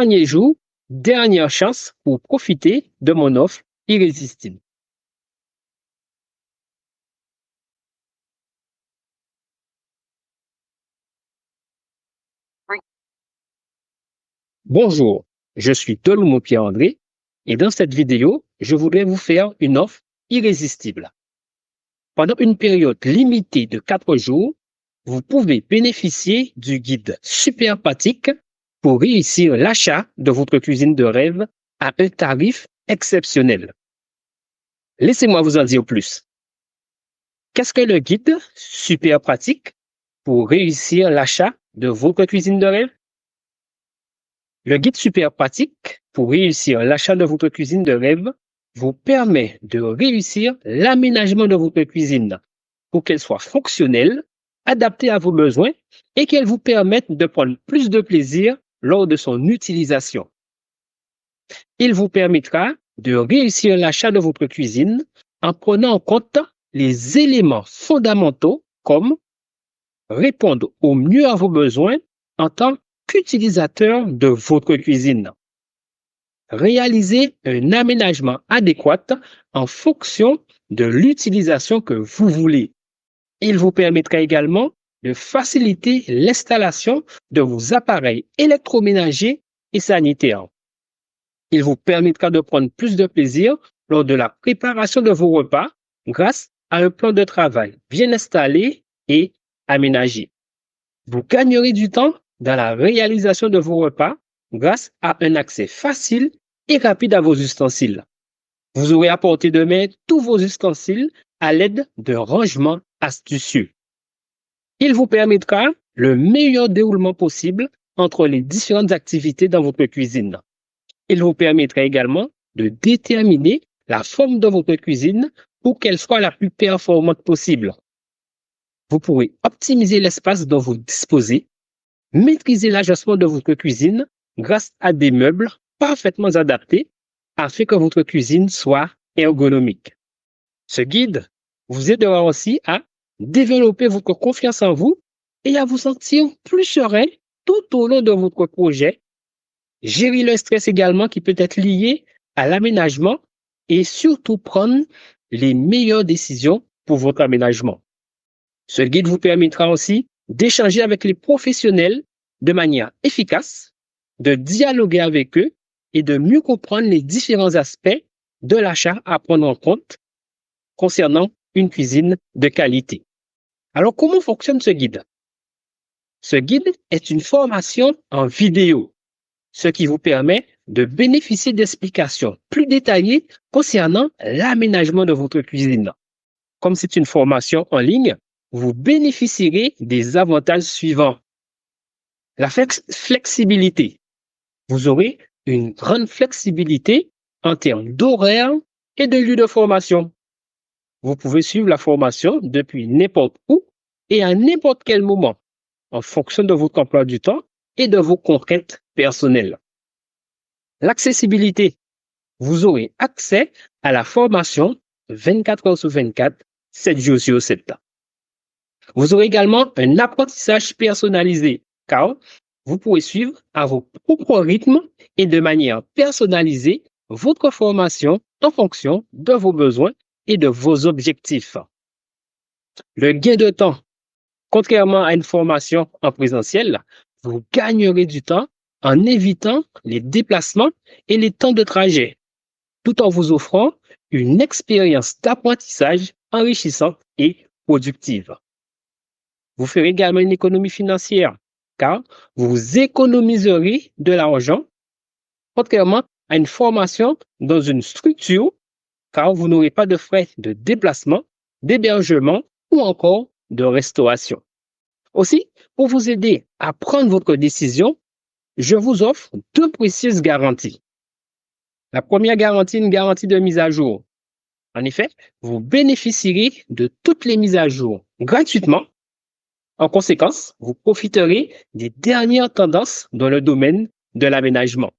dernier jour, dernière chance pour profiter de mon offre irrésistible. Bonjour, je suis Deloumo Pierre-André et dans cette vidéo, je voudrais vous faire une offre irrésistible. Pendant une période limitée de 4 jours, vous pouvez bénéficier du guide super pratique pour réussir l'achat de votre cuisine de rêve à un tarif exceptionnel. Laissez-moi vous en dire plus. Qu'est-ce que le guide super pratique pour réussir l'achat de votre cuisine de rêve? Le guide super pratique pour réussir l'achat de votre cuisine de rêve vous permet de réussir l'aménagement de votre cuisine pour qu'elle soit fonctionnelle, adaptée à vos besoins et qu'elle vous permette de prendre plus de plaisir lors de son utilisation. Il vous permettra de réussir l'achat de votre cuisine en prenant en compte les éléments fondamentaux comme répondre au mieux à vos besoins en tant qu'utilisateur de votre cuisine. Réaliser un aménagement adéquat en fonction de l'utilisation que vous voulez. Il vous permettra également de faciliter l'installation de vos appareils électroménagers et sanitaires. Il vous permettra de prendre plus de plaisir lors de la préparation de vos repas grâce à un plan de travail bien installé et aménagé. Vous gagnerez du temps dans la réalisation de vos repas grâce à un accès facile et rapide à vos ustensiles. Vous aurez à portée de main tous vos ustensiles à l'aide d'un rangement astucieux. Il vous permettra le meilleur déroulement possible entre les différentes activités dans votre cuisine. Il vous permettra également de déterminer la forme de votre cuisine pour qu'elle soit la plus performante possible. Vous pourrez optimiser l'espace dont vous disposez, maîtriser l'agencement de votre cuisine grâce à des meubles parfaitement adaptés afin que votre cuisine soit ergonomique. Ce guide vous aidera aussi à développer votre confiance en vous et à vous sentir plus serein tout au long de votre projet. Gérer le stress également qui peut être lié à l'aménagement et surtout prendre les meilleures décisions pour votre aménagement. Ce guide vous permettra aussi d'échanger avec les professionnels de manière efficace, de dialoguer avec eux et de mieux comprendre les différents aspects de l'achat à prendre en compte concernant une cuisine de qualité. Alors, comment fonctionne ce guide? Ce guide est une formation en vidéo, ce qui vous permet de bénéficier d'explications plus détaillées concernant l'aménagement de votre cuisine. Comme c'est une formation en ligne, vous bénéficierez des avantages suivants. La flexibilité. Vous aurez une grande flexibilité en termes d'horaire et de lieu de formation. Vous pouvez suivre la formation depuis n'importe où et à n'importe quel moment, en fonction de votre emploi du temps et de vos contraintes personnelles. L'accessibilité. Vous aurez accès à la formation 24 heures sur 24, 7 jours sur 7. Vous aurez également un apprentissage personnalisé, car vous pourrez suivre à vos propres rythmes et de manière personnalisée votre formation en fonction de vos besoins et de vos objectifs. Le gain de temps. Contrairement à une formation en présentiel, vous gagnerez du temps en évitant les déplacements et les temps de trajet, tout en vous offrant une expérience d'apprentissage enrichissante et productive. Vous ferez également une économie financière, car vous économiserez de l'argent, contrairement à une formation dans une structure, car vous n'aurez pas de frais de déplacement, d'hébergement ou encore de restauration. Aussi, pour vous aider à prendre votre décision, je vous offre 2 précieuses garanties. La première garantie, une garantie de mise à jour. En effet, vous bénéficierez de toutes les mises à jour gratuitement. En conséquence, vous profiterez des dernières tendances dans le domaine de l'aménagement.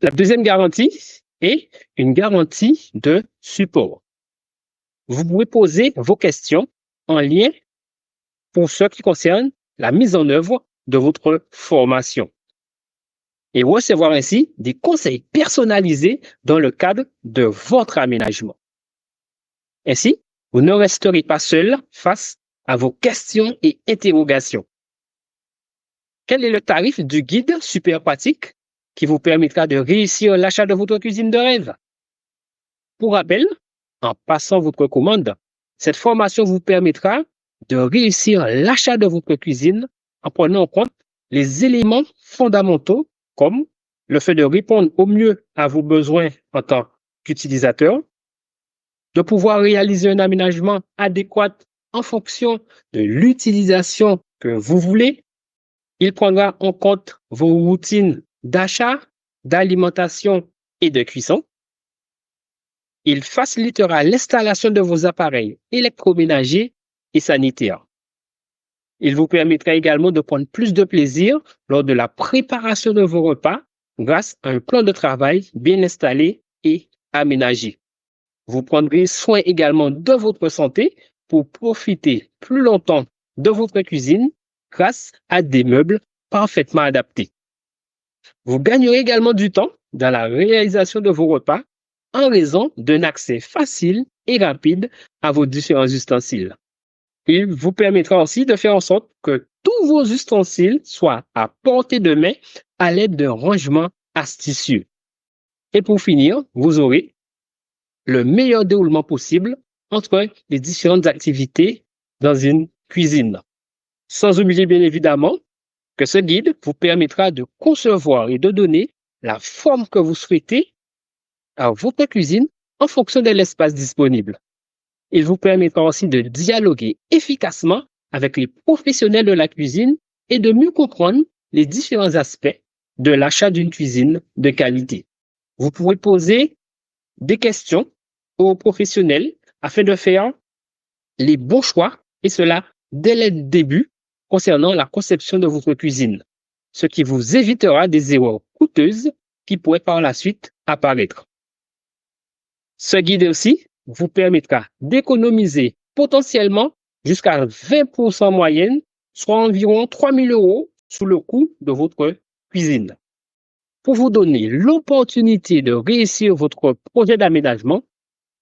La deuxième garantie est une garantie de support. Vous pouvez poser vos questions en lien pour ce qui concerne la mise en œuvre de votre formation. et recevoir ainsi des conseils personnalisés dans le cadre de votre aménagement. Ainsi, vous ne resterez pas seul face à vos questions et interrogations. Quel est le tarif du guide super pratique qui vous permettra de réussir l'achat de votre cuisine de rêve? Pour rappel, en passant votre commande, cette formation vous permettra de réussir l'achat de votre cuisine en prenant en compte les éléments fondamentaux comme le fait de répondre au mieux à vos besoins en tant qu'utilisateur, de pouvoir réaliser un aménagement adéquat en fonction de l'utilisation que vous voulez. Il prendra en compte vos routines d'achat, d'alimentation et de cuisson. Il facilitera l'installation de vos appareils électroménagers et sanitaires. Il vous permettra également de prendre plus de plaisir lors de la préparation de vos repas grâce à un plan de travail bien installé et aménagé. Vous prendrez soin également de votre santé pour profiter plus longtemps de votre cuisine grâce à des meubles parfaitement adaptés. Vous gagnerez également du temps dans la réalisation de vos repas en raison d'un accès facile et rapide à vos différents ustensiles. Il vous permettra aussi de faire en sorte que tous vos ustensiles soient à portée de main à l'aide d'un rangement astucieux. Et pour finir, vous aurez le meilleur déroulement possible entre les différentes activités dans une cuisine. Sans oublier bien évidemment que ce guide vous permettra de concevoir et de donner la forme que vous souhaitez à votre cuisine en fonction de l'espace disponible. Il vous permettra aussi de dialoguer efficacement avec les professionnels de la cuisine et de mieux comprendre les différents aspects de l'achat d'une cuisine de qualité. Vous pourrez poser des questions aux professionnels afin de faire les bons choix, et cela dès le début concernant la conception de votre cuisine, ce qui vous évitera des erreurs coûteuses qui pourraient par la suite apparaître. Ce guide aussi vous permettra d'économiser potentiellement jusqu'à 20% moyenne, soit environ 3 000 € sous le coût de votre cuisine. Pour vous donner l'opportunité de réussir votre projet d'aménagement,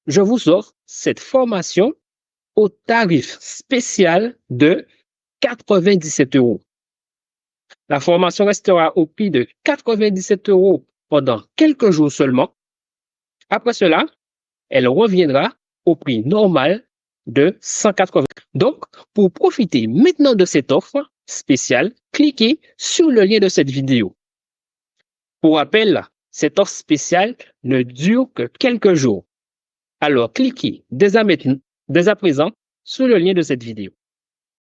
je vous offre cette formation au tarif spécial de 97 €. La formation restera au prix de 97 € pendant quelques jours seulement. Après cela, elle reviendra au prix normal de 180 €. Donc, pour profiter maintenant de cette offre spéciale, cliquez sur le lien de cette vidéo. Pour rappel, cette offre spéciale ne dure que quelques jours. Alors, cliquez dès à présent sur le lien de cette vidéo.